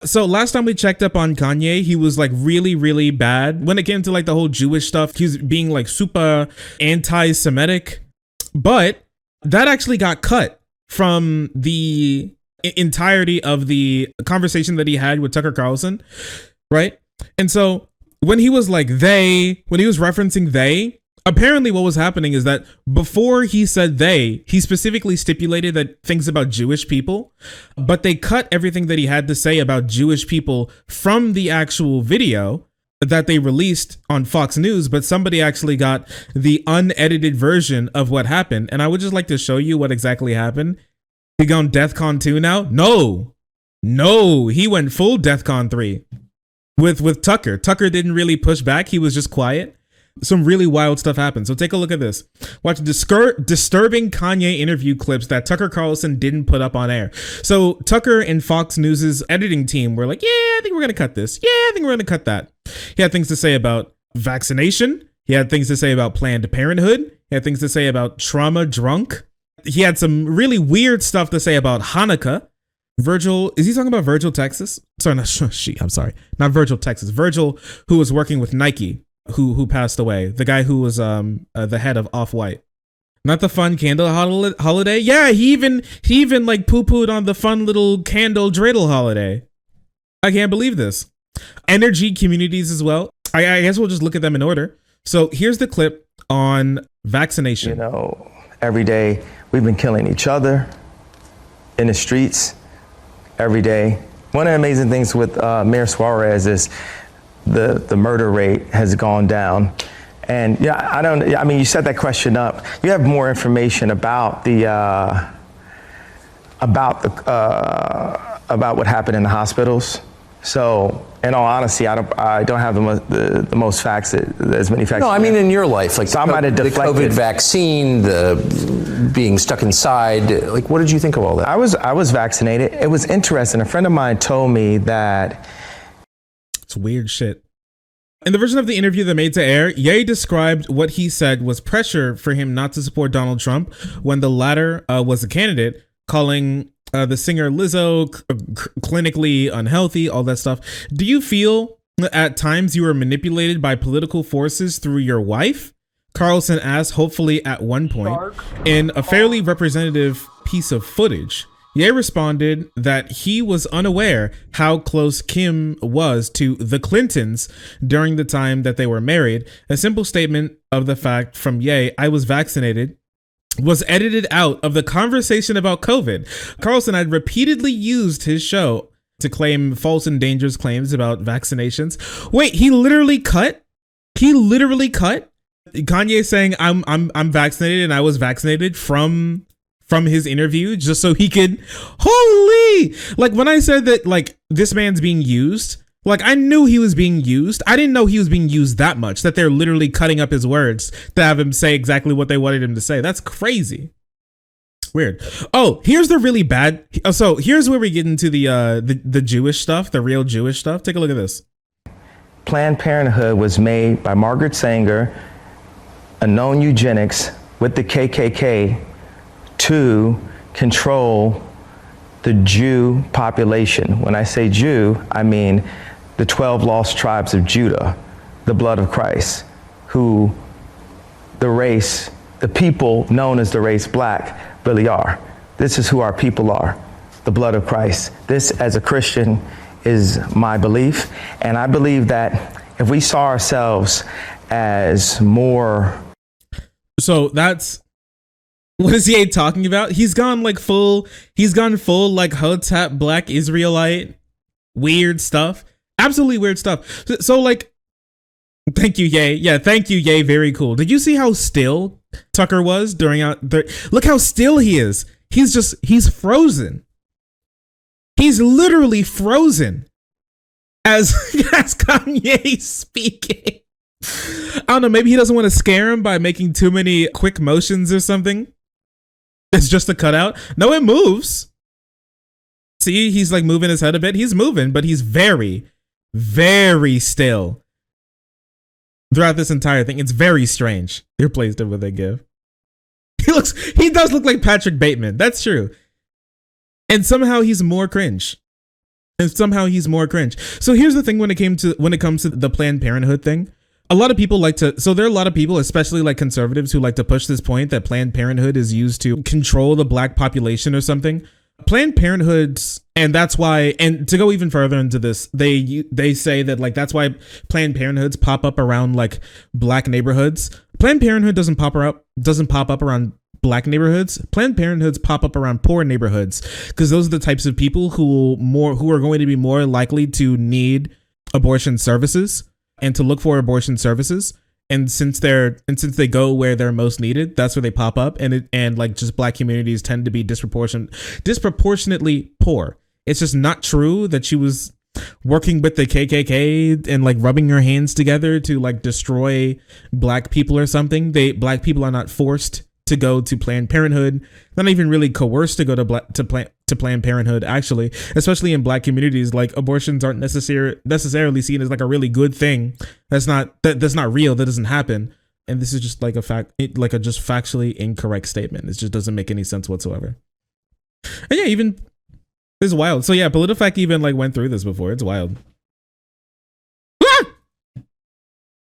So last time we checked up on Kanye, he was like really, really bad when it came to like the whole Jewish stuff. He was being like super anti-Semitic, but that actually got cut from the entirety of the conversation that he had with Tucker Carlson, right? And so when he was like when he was referencing they, apparently what was happening is that before he said they, he specifically stipulated that things about Jewish people, but they cut everything that he had to say about Jewish people from the actual video that they released on Fox News, but somebody actually got the unedited version of what happened. And I would just like to show you what exactly happened. He gone DEFCON 2 now? No, he went full DEFCON 3 with Tucker. Tucker didn't really push back. He was just quiet. Some really wild stuff happened. So take a look at this. Watch disturbing Kanye interview clips that Tucker Carlson didn't put up on air. So Tucker and Fox News's editing team were like, yeah, I think we're going to cut this. Yeah, I think we're going to cut that. He had things to say about vaccination. He had things to say about Planned Parenthood. He had things to say about trauma drunk. He had some really weird stuff to say about Hanukkah. Virgil, is he talking about Virgil, Texas? Sorry, I'm sorry. Not Virgil, Texas. Virgil, who was working with Nike. Who passed away, the guy who was the head of Off-White. Not the fun candle holiday. Yeah, he even like poo-pooed on the fun little candle dreidel holiday. I can't believe this. Energy communities as well. I guess we'll just look at them in order. So here's the clip on vaccination. You know, every day we've been killing each other in the streets every day. One of the amazing things with Mayor Suarez is the murder rate has gone down. And yeah, I mean, you set that question up. You have more information about about what happened in the hospitals. So, in all honesty, I don't have the most facts, as many facts. No, I mean in your life, like so I might have deflected. The COVID vaccine, the being stuck inside. Like, what did you think of all that? I was vaccinated. It was interesting. A friend of mine told me that. It's weird shit. In the version of the interview that made to air, Ye described what he said was pressure for him not to support Donald Trump when the latter was a candidate, calling the singer Lizzo clinically unhealthy, all that stuff. Do you feel at times you were manipulated by political forces through your wife? Carlson asked, hopefully at one point, in a fairly representative piece of footage. Ye responded that he was unaware how close Kim was to the Clintons during the time that they were married. A simple statement of the fact from Ye, I was vaccinated, was edited out of the conversation about COVID. Carlson had repeatedly used his show to claim false and dangerous claims about vaccinations. Wait, he literally cut Kanye saying I'm vaccinated and I was vaccinated from his interview just so he could, holy, like when I said that like this man's being used, like I knew he was being used. I didn't know he was being used that much that they're literally cutting up his words to have him say exactly what they wanted him to say. That's crazy. Weird. Oh, here's the really bad. So here's where we get into the Jewish stuff, the real Jewish stuff. Take a look at this. Planned Parenthood was made by Margaret Sanger, a known eugenics with the KKK, to control the Jew population. When I say Jew, I mean the 12 lost tribes of Judah, the blood of Christ, who the people known as the race black really are. This is who our people are, the blood of Christ. This, as a Christian, is my belief. And I believe that if we saw ourselves as more... So that's... What is he talking about? He's gone full like Hotep black Israelite weird stuff. Absolutely weird stuff. So like, thank you, Ye. Yeah, thank you, Ye. Very cool. Did you see how still Tucker was during look how still he is. He's frozen. He's literally frozen as Kanye speaking. I don't know, maybe he doesn't want to scare him by making too many quick motions or something. It's just a cutout. No, it moves. See, he's like moving his head a bit. He's moving, but he's very, very still throughout this entire thing. It's very strange. They replaced him with a give. He does look like Patrick Bateman. That's true. And somehow he's more cringe. And somehow he's more cringe. So here's the thing when it comes to the Planned Parenthood thing. A lot of people there are a lot of people, especially like conservatives, who like to push this point that Planned Parenthood is used to control the black population or something. Planned Parenthoods, and that's why, and to go even further into this, they say that like that's why Planned Parenthoods pop up around like black neighborhoods. Planned Parenthood doesn't pop up around black neighborhoods. Planned Parenthoods pop up around poor neighborhoods because those are the types of people who are going to be more likely to need abortion services and to look for abortion services. And since they go where they're most needed, that's where they pop up. And like just black communities tend to be disproportionately poor. It's just not true that she was working with the KKK and like rubbing her hands together to like destroy black people or something. Black people are not forced to go to Planned Parenthood, not even really coerced to go to Planned Parenthood, actually, especially in black communities. Like abortions aren't necessarily seen as like a really good thing. That's not real. That doesn't happen. And this is just like a just factually incorrect statement. It just doesn't make any sense whatsoever. And yeah, even this is wild. So yeah, PolitiFact even like went through this before. It's wild.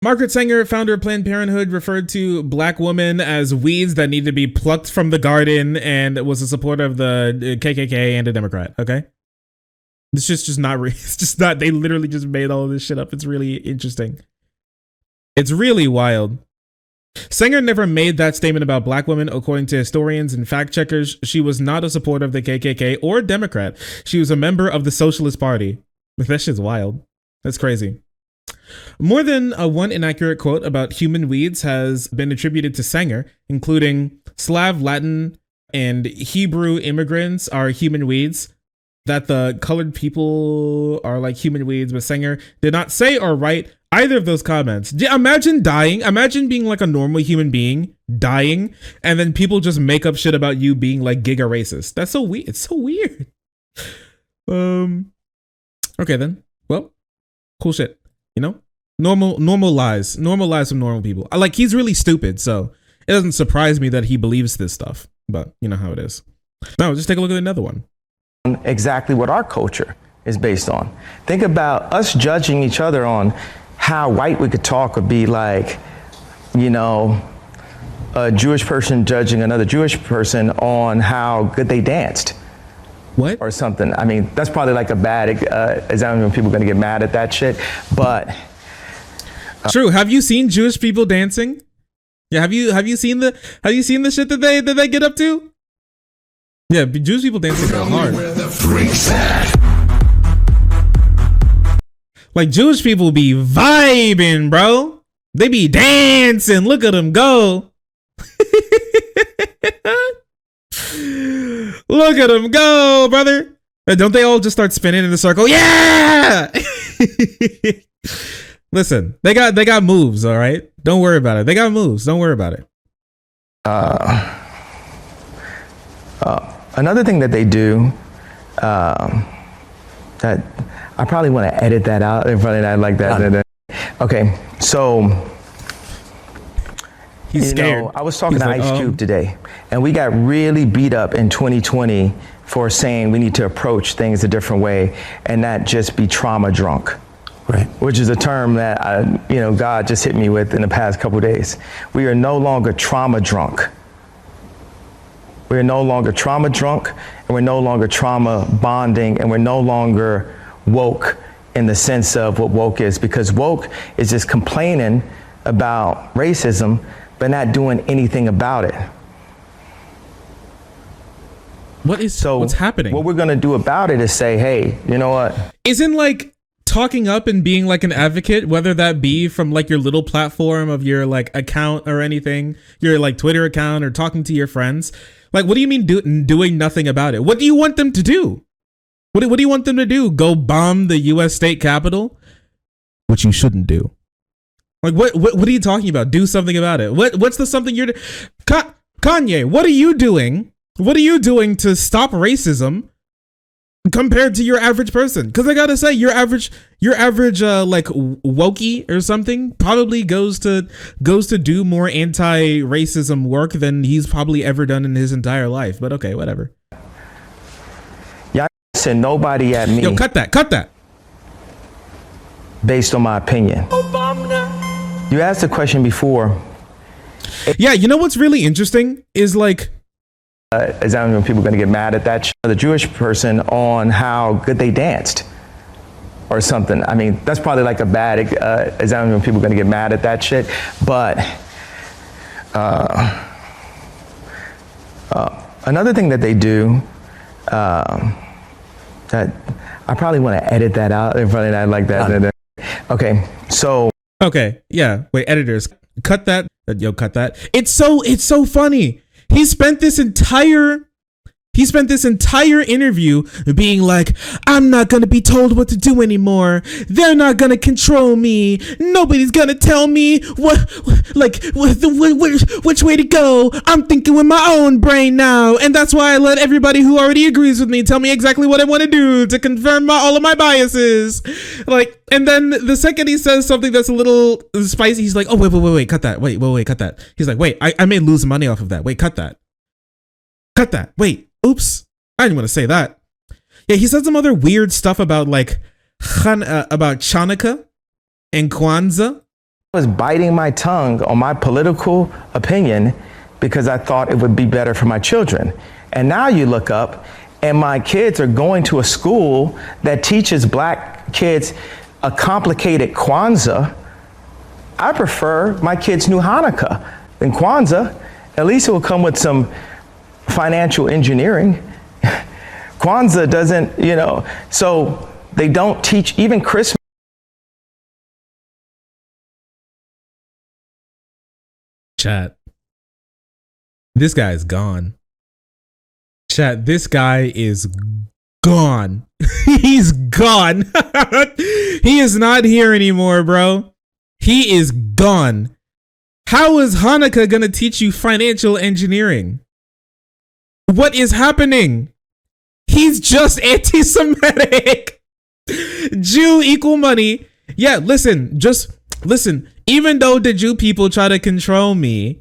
Margaret Sanger, founder of Planned Parenthood, referred to black women as weeds that need to be plucked from the garden and was a supporter of the KKK and a Democrat. Okay. It's just not real. It's just not, they literally just made all of this shit up. It's really interesting. It's really wild. Sanger never made that statement about black women. According to historians and fact checkers, she was not a supporter of the KKK or a Democrat. She was a member of the Socialist Party. That shit's wild. That's crazy. More than one inaccurate quote about human weeds has been attributed to Sanger, including Slav, Latin, and Hebrew immigrants are human weeds, that the colored people are like human weeds, but Sanger did not say or write either of those comments. Imagine dying. Imagine being like a normal human being, dying, and then people just make up shit about you being like giga racist. That's so weird. It's so weird. Okay then. Well, cool shit. You know, normal lies from normal people. Like, he's really stupid, so it doesn't surprise me that he believes this stuff, but you know how it is. Now, just take a look at another one. Exactly what our culture is based on. Think about us judging each other on how white we could talk, or be like, you know, a Jewish person judging another Jewish person on how good they danced. What? Or something. I mean, that's probably like a bad example when people are going to get mad at that shit. But true. Have you seen Jewish people dancing? Yeah. Have you seen the shit that they get up to? Yeah, Jewish people dancing go hard. Like Jewish people be vibing, bro. They be dancing. Look at them go. Look at them go, brother. Don't they all just start spinning in a circle? Yeah. Listen, they got moves, all right? Don't worry about it. They got moves. Don't worry about it. Another thing that they do, that I probably want to edit that out. If I like that. Okay, so he's scared. I was talking to Ice Cube today, and we got really beat up in 2020 for saying we need to approach things a different way and not just be trauma drunk. Right. Which is a term that God just hit me with in the past couple of days. We are no longer trauma drunk. We are no longer trauma drunk, and we're no longer trauma bonding, and we're no longer woke in the sense of what woke is, because woke is just complaining about racism, but not doing anything about it. What's happening? What we're going to do about it is say, hey, you know what? Isn't like talking up and being like an advocate, whether that be from like your little platform of your like account or anything, your like Twitter account, or talking to your friends. Like, what do you mean doing nothing about it? What do you want them to do? What do you want them to do? Go bomb the U.S. state capitol? Which you shouldn't do. Like, what are you talking about? Do something about it. What's the something you're Kanye, what are you doing? What are you doing to stop racism compared to your average person? Because I gotta say, your average like wokey or something probably goes to do more anti-racism work than he's probably ever done in his entire life. But okay, whatever. Yeah, send nobody at me. Yo, cut that. Based on my opinion. You asked a question before. Yeah, you know what's really interesting is like, is that when people are going to get mad at that the Jewish person on how good they danced or something? I mean, that's probably like a bad example when people are going to get mad at that shit. But another thing that they do that I probably want to edit that out. In front of that like that. Okay, so. Okay, yeah. Wait, editors, cut that. Yo, cut that. It's so funny. He spent this entire interview being like, I'm not going to be told what to do anymore. They're not going to control me. Nobody's going to tell me which way to go. I'm thinking with my own brain now. And that's why I let everybody who already agrees with me tell me exactly what I want to do to confirm all of my biases. Like, and then the second he says something that's a little spicy, he's like, oh, wait, cut that. Wait, cut that. He's like, wait, I may lose money off of that. Wait, cut that. Wait. Oops, I didn't want to say that. Yeah, he said some other weird stuff about like about Chanukah and Kwanzaa. I was biting my tongue on my political opinion because I thought it would be better for my children. And now you look up and my kids are going to a school that teaches black kids a complicated Kwanzaa. I prefer my kids knew Hanukkah than Kwanzaa. At least it will come with some financial engineering. Kwanzaa doesn't, so they don't teach even Christmas. Chat. This guy is gone. Chat, this guy is gone. He's gone. He is not here anymore, bro. He is gone. How is Hanukkah gonna teach you financial engineering? What is happening? He's just anti-Semitic. Jew equal money. Yeah, listen. Even though the Jew people try to control me,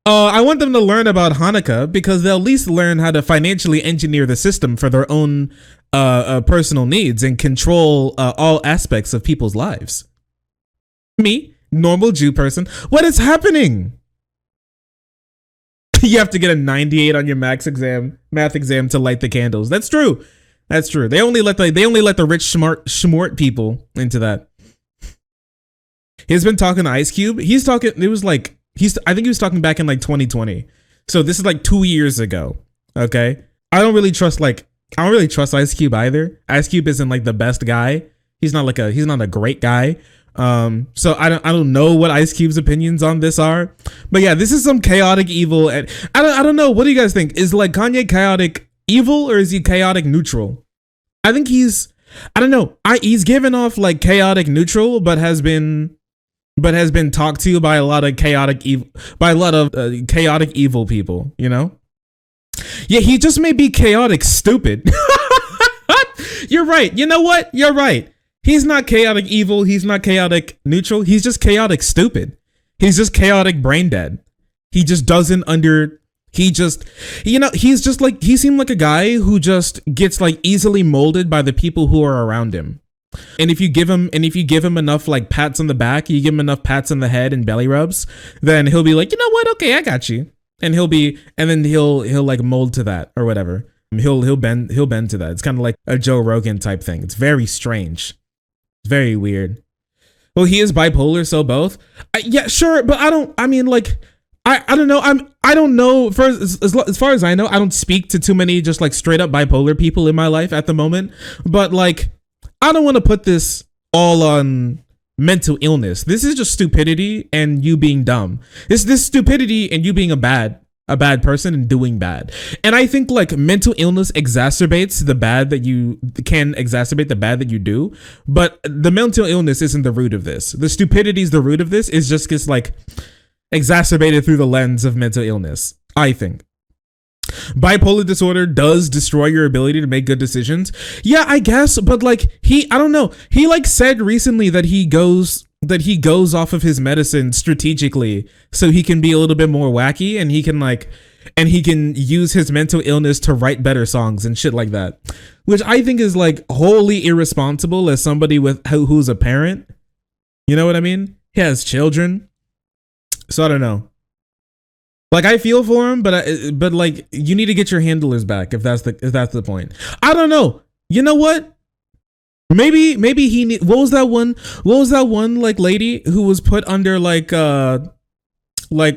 I want them to learn about Hanukkah because they'll at least learn how to financially engineer the system for their own personal needs and control all aspects of people's lives. Me, normal Jew person, what is happening? You have to get a 98 on your math exam to light the candles. That's true. They only let the rich smart people into that. He's been talking to Ice Cube. I think he was talking back in like 2020. So this is like 2 years ago. Okay. I don't really trust Ice Cube either. Ice Cube isn't like the best guy. He's not a great guy. So I don't know what Ice Cube's opinions on this are, but yeah, this is some chaotic evil. And I don't know. What do you guys think? Is like Kanye chaotic evil or is he chaotic neutral? I think he's given off like chaotic neutral, but has been talked to by a lot of chaotic evil people, Yeah, he just may be chaotic stupid. You're right. You know what? You're right. He's not chaotic evil. He's not chaotic neutral. He's just chaotic stupid. He's just chaotic brain dead. He just doesn't he seemed like a guy who just gets like easily molded by the people who are around him. And if you give him enough like pats on the back, you give him enough pats on the head and belly rubs, then he'll be like, you know what? Okay, I got you. And he'll like mold to that or whatever. He'll bend to that. It's kind of like a Joe Rogan type thing. It's very strange. It's very weird. Well, he is bipolar, so both. Yeah, sure, but I don't know. I don't know. As far as I know, I don't speak to too many just like straight up bipolar people in my life at the moment. But like, I don't want to put this all on mental illness. This is just stupidity and you being dumb. This stupidity and you being a bad person and doing bad. And I think like mental illness exacerbates the bad that you do, but the mental illness isn't the root of this. The stupidity is the root of this. It just gets like exacerbated through the lens of mental illness, I think. Bipolar disorder does destroy your ability to make good decisions. Yeah, I guess, but like I don't know. He like said recently that he goes that he goes off of his medicine strategically so he can be a little bit more wacky, and he can use his mental illness to write better songs and shit like that, which I think is like wholly irresponsible as somebody who's a parent. You know what I mean? He has children, so I don't know. Like, I feel for him, but like, you need to get your handlers back if that's the point. I don't know. You know what? Maybe what was that one like lady who was put under like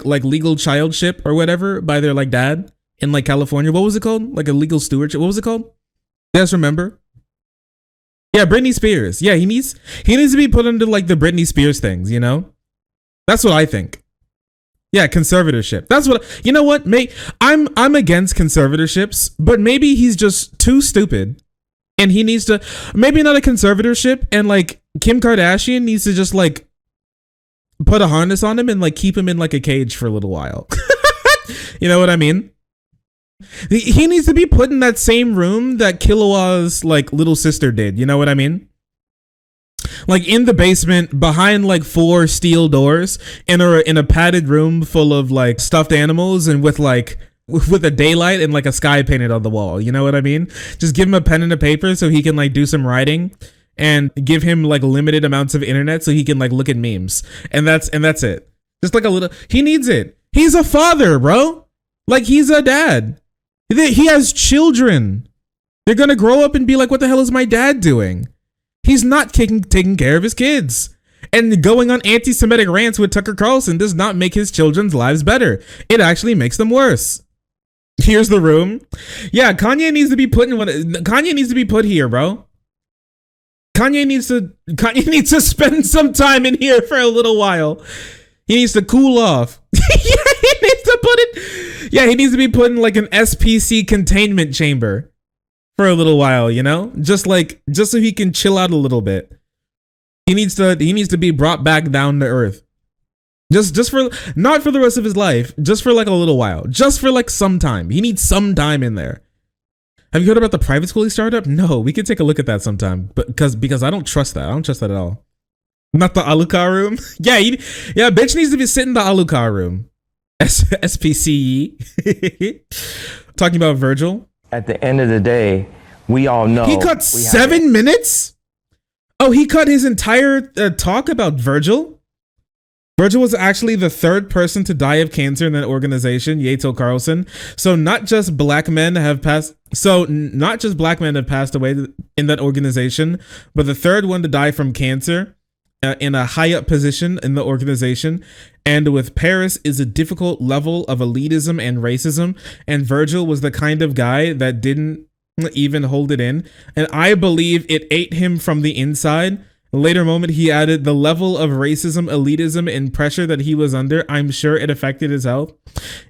legal childship or whatever by their like dad in like California? What was it called? Like a legal stewardship. What was it called? You guys remember? Yeah, Britney Spears. Yeah, he needs to be put under like the Britney Spears things, you know? That's what I think. Yeah, conservatorship. That's what, you know what? I'm against conservatorships, but maybe he's just too stupid. And he needs to, maybe not a conservatorship, and like Kim Kardashian needs to just like put a harness on him and like keep him in like a cage for a little while. You know what I mean? He needs to be put in that same room that Kilaue's like little sister did. You know what I mean? Like in the basement behind like 4 steel doors in a padded room full of like stuffed animals and with a daylight and like a sky painted on the wall. You know what I mean? Just give him a pen and a paper so he can like do some writing, and give him like limited amounts of internet so he can like look at memes. And that's it. Just like a little, he needs it. He's a father, bro. Like, he's a dad. He has children. They're going to grow up and be like, what the hell is my dad doing? He's not taking care of his kids. And going on anti-Semitic rants with Tucker Carlson does not make his children's lives better. It actually makes them worse. Here's the room. Yeah, Kanye needs to be put here, bro. Kanye needs to spend some time in here for a little while. He needs to cool off. He needs to be put in like an SPC containment chamber for a little while, you know? Just so he can chill out a little bit. He needs to be brought back down to earth. Just for, not for the rest of his life, just for like a little while. Just for like some time. He needs some time in there. Have you heard about the private school he started up? No, we could take a look at that sometime. But because I don't trust that. I don't trust that at all. Not the Alucard room. Yeah, bitch needs to be sitting in the Alucard room. SPCE. Talking about Virgil. At the end of the day, we all know he cut 7 minutes. Oh, he cut his entire talk about Virgil. Virgil was actually the 3rd person to die of cancer in that organization, Tucker Carlson. So not just black men have passed away in that organization, but the 3rd one to die from cancer in a high up position in the organization. And with Paris is a difficult level of elitism and racism. And Virgil was the kind of guy that didn't even hold it in. And I believe it ate him from the inside. Later moment, he added the level of racism, elitism, and pressure that he was under. I'm sure it affected his health.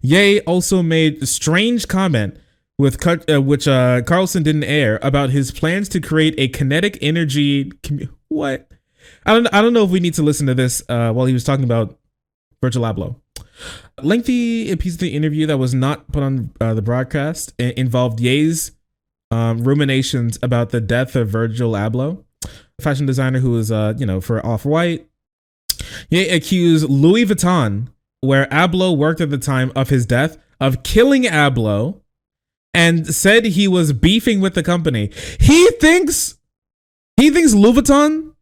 Ye also made a strange comment which Carlson didn't air about his plans to create a kinetic energy. What? I don't know if we need to listen to this while he was talking about Virgil Abloh. Lengthy piece of the interview that was not put on the broadcast involved Ye's ruminations about the death of Virgil Abloh, fashion designer who was, for Off-White. Ye accused Louis Vuitton, where Abloh worked at the time of his death, of killing Abloh, and said he was beefing with the company. He thinks Louis Vuitton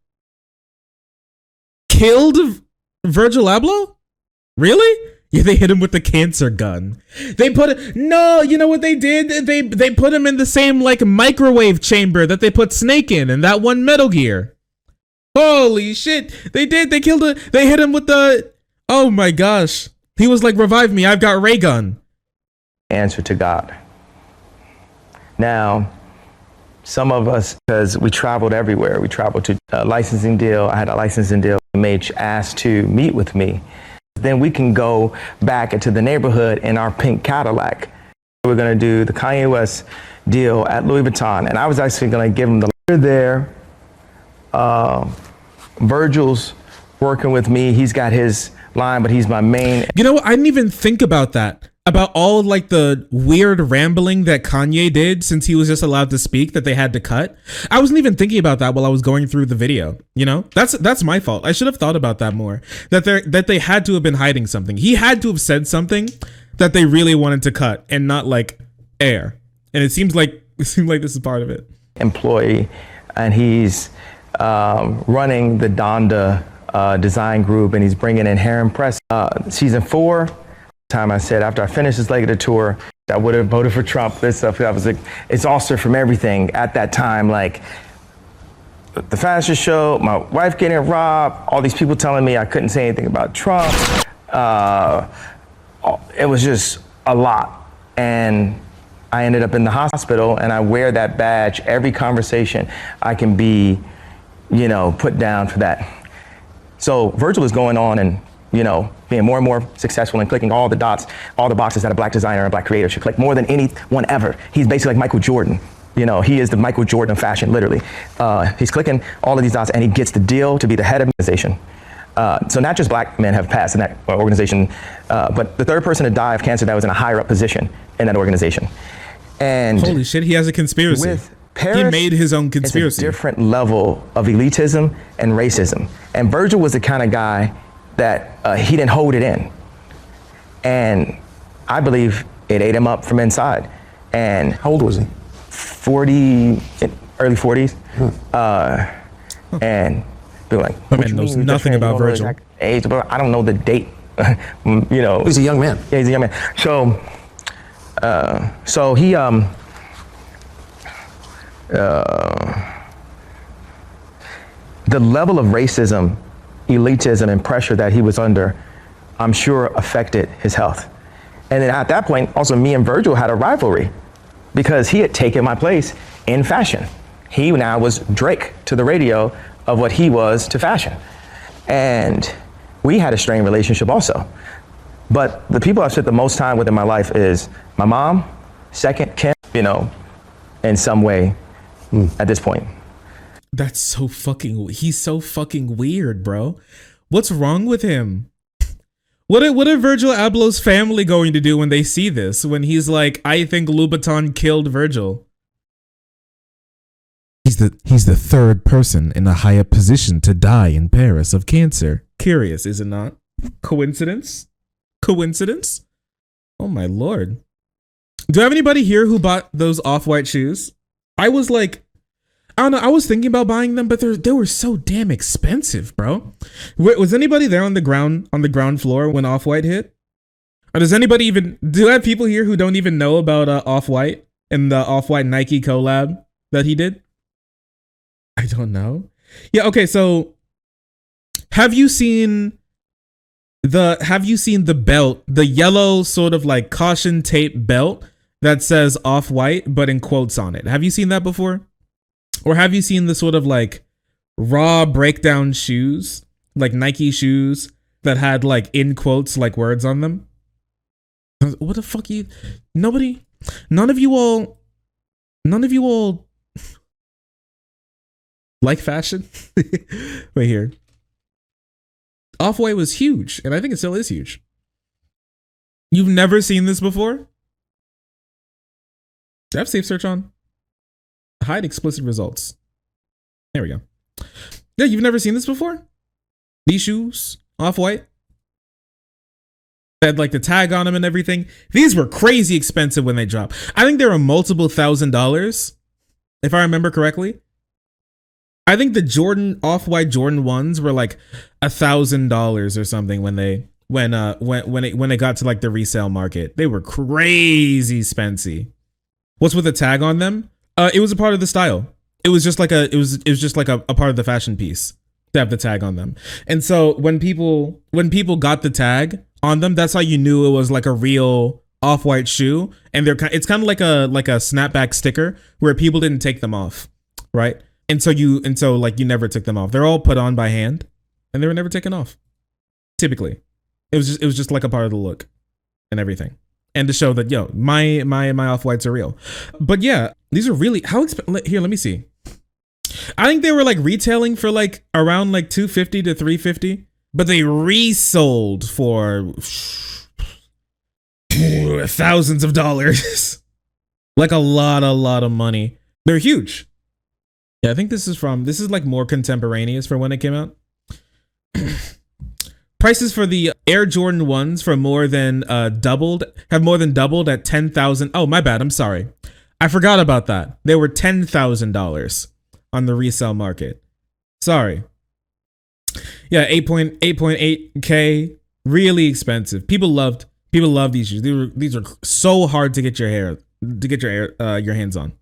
killed Virgil Abloh? Really? Yeah, they hit him with the cancer gun. You know what they did? They put him in the same like microwave chamber that they put Snake in that one Metal Gear. Holy shit. They hit him with the, oh my gosh. He was like, revive me, I've got ray gun. Answer to God. Now, some of us, because we traveled everywhere, we traveled to a licensing deal. I had a licensing deal. Mage asked to meet with me. Then we can go back into the neighborhood in our pink Cadillac. We're going to do the Kanye West deal at Louis Vuitton. And I was actually going to give him the letter there. Virgil's working with me. He's got his line, but he's my main. You know what? I didn't even think about that. about all like the weird rambling that Kanye did since he was just allowed to speak that they had to cut. I wasn't even thinking about that while I was going through the video. You know, that's my fault. I should have thought about that more. That they had to have been hiding something. He had to have said something that they really wanted to cut and not like air. And it seemed like this is part of it. Employee, and he's running the Donda design group, and he's bringing in Heron Press. Season 4. Time I said after I finished this leg of the tour, I would have voted for Trump. This stuff, I was like, exhausted from everything at that time. Like the fashion show, my wife getting robbed, all these people telling me I couldn't say anything about Trump. It was just a lot, and I ended up in the hospital. And I wear that badge every conversation I can be, you know, put down for that. So Virgil is going on and, you know, being more and more successful and clicking all the dots, all the boxes that a black designer and a black creator should click, more than anyone ever. He's basically like Michael Jordan. You know, he is the Michael Jordan of fashion, literally. He's clicking all of these dots, and he gets the deal to be the head of the organization. So not just black men have passed in that organization, but the third person to die of cancer that was in a higher up position in that organization. And holy shit, he has a conspiracy. With Paris, he made his own conspiracy. It's a different level of elitism and racism. And Virgil was the kind of guy that he didn't hold it in. And I believe it ate him up from inside. And how old was he? 40, early 40s. And they were like, my man knows nothing about Virgil. Age, but I don't know the date. You know. He's a young man. Yeah, he's a young man. So he the level of racism, elitism, and pressure that he was under, I'm sure affected his health. And then at that point, also me and Virgil had a rivalry because he had taken my place in fashion. He now was Drake to the radio of what he was to fashion. And we had a strained relationship also. But the people I've spent the most time with in my life is my mom, second, Kim, you know, in some way at this point. That's so fucking, he's so fucking weird, bro. What's wrong with him? What are Virgil Abloh's family going to do when they see this? When he's like, I think Louboutin killed Virgil. He's the third person in a higher position to die in Paris of cancer. Curious, is it not? Coincidence? Coincidence? Oh my lord. Do I have anybody here who bought those off-white shoes? I was like, I don't know, I was thinking about buying them, but they were so damn expensive, bro. Was anybody there on the ground floor when Off-White hit? Or does anybody even, do I have people here who don't even know about Off-White and the Off-White Nike collab that he did? I don't know. Yeah, okay, so have you seen the belt, the yellow sort of like caution tape belt that says Off-White but in quotes on it? Have you seen that before? Or have you seen the sort of like raw breakdown shoes, like Nike shoes that had like in quotes like words on them? What the fuck none of you all like fashion? Wait here. Off-White was huge, and I think it still is huge. You've never seen this before? Do I have safe search on? Hide explicit results. There we go. Yeah, you've never seen this before? These shoes, Off-White. They had like the tag on them and everything. These were crazy expensive when they dropped. I think they were multiple $1,000s, if I remember correctly. I think the Jordan Off-White Jordan 1s were like $1,000 or something when it got to like the resale market. They were crazy expensive. What's with the tag on them? It was a part of the style. It was just like a part of the fashion piece to have the tag on them. And so when people got the tag on them, that's how you knew it was like a real Off-White shoe. And it's kind of like a snapback sticker where people didn't take them off, right? And so you never took them off. They're all put on by hand, and they were never taken off. Typically, it was just like a part of the look and everything, and to show that my Off-Whites are real. But yeah, these are really how expensive. Here, let me see. I think they were like retailing for like around like $250 to $350, but they resold for thousands of dollars. Like a lot of money. They're huge. Yeah, I think this is like more contemporaneous for when it came out. Prices for the Air Jordan 1s have more than doubled at 10,000. Oh, my bad. I'm sorry. I forgot about that. They were $10,000 on the resale market. Sorry. Yeah, 8.8K. Really expensive. People love these shoes. These are so hard to get your hands on.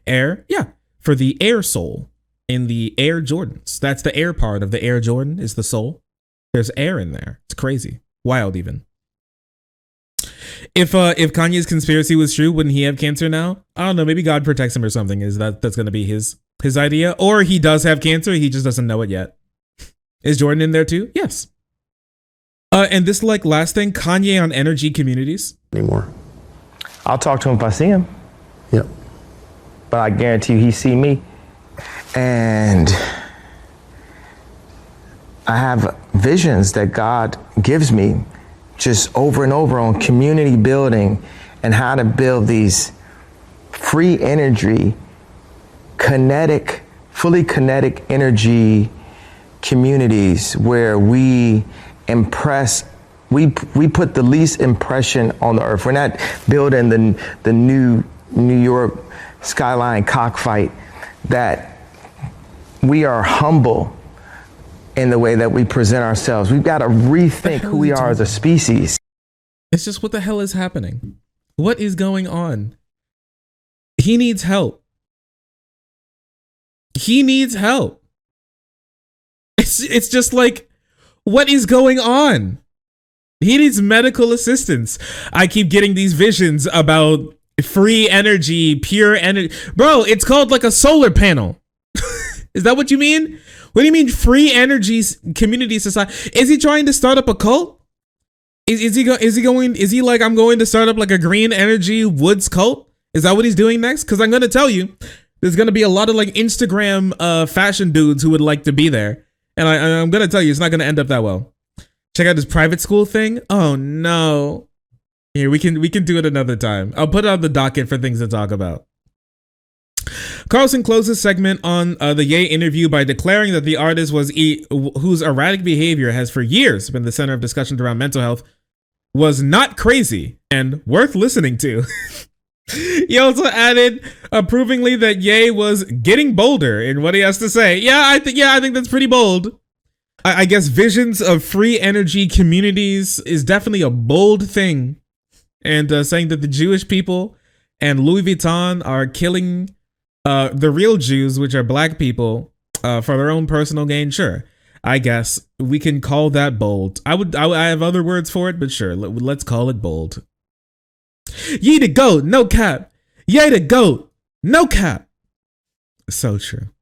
Air, yeah, for the Air sole in the Air Jordans. That's the Air part of the Air Jordan is the sole. There's air in there. It's crazy, wild even. If Kanye's conspiracy was true, wouldn't he have cancer now? I don't know. Maybe God protects him or something. That's going to be his idea? Or he does have cancer. He just doesn't know it yet. Is Jordan in there too? Yes. And this like last thing, Kanye on energy communities. Anymore. I'll talk to him if I see him. Yep. But I guarantee you he see me. And I have visions that God gives me just over and over on community building and how to build these free energy, fully kinetic energy communities where we put the least impression on the earth. We're not building the new New York skyline cockfight, that we are humble in the way that we present ourselves. We've got to rethink who we are as a species. It's just, what the hell is happening? What is going on? He needs help. He needs help. It's just like, what is going on? He needs medical assistance. I keep getting these visions about free energy, pure energy. Bro, it's called like a solar panel. Is that what you mean? What do you mean free energy community society? Is he trying to start up a cult? Is he like, I'm going to start up like a green energy woods cult? Is that what he's doing next? Because I'm going to tell you, there's going to be a lot of like Instagram fashion dudes who would like to be there. And I'm going to tell you, it's not going to end up that well. Check out this private school thing. Oh no. Here, we can do it another time. I'll put it on the docket for things to talk about. Carlson closes segment on the Ye interview by declaring that the artist whose erratic behavior has for years been the center of discussions around mental health was not crazy and worth listening to. He also added approvingly that Ye was getting bolder in what he has to say. I think that's pretty bold. I guess visions of free energy communities is definitely a bold thing. And saying that the Jewish people and Louis Vuitton are killing the real Jews, which are black people, for their own personal gain. Sure, I guess we can call that bold. I have other words for it, but sure, let's call it bold. Ye the goat, no cap. Ye the goat, no cap. So true.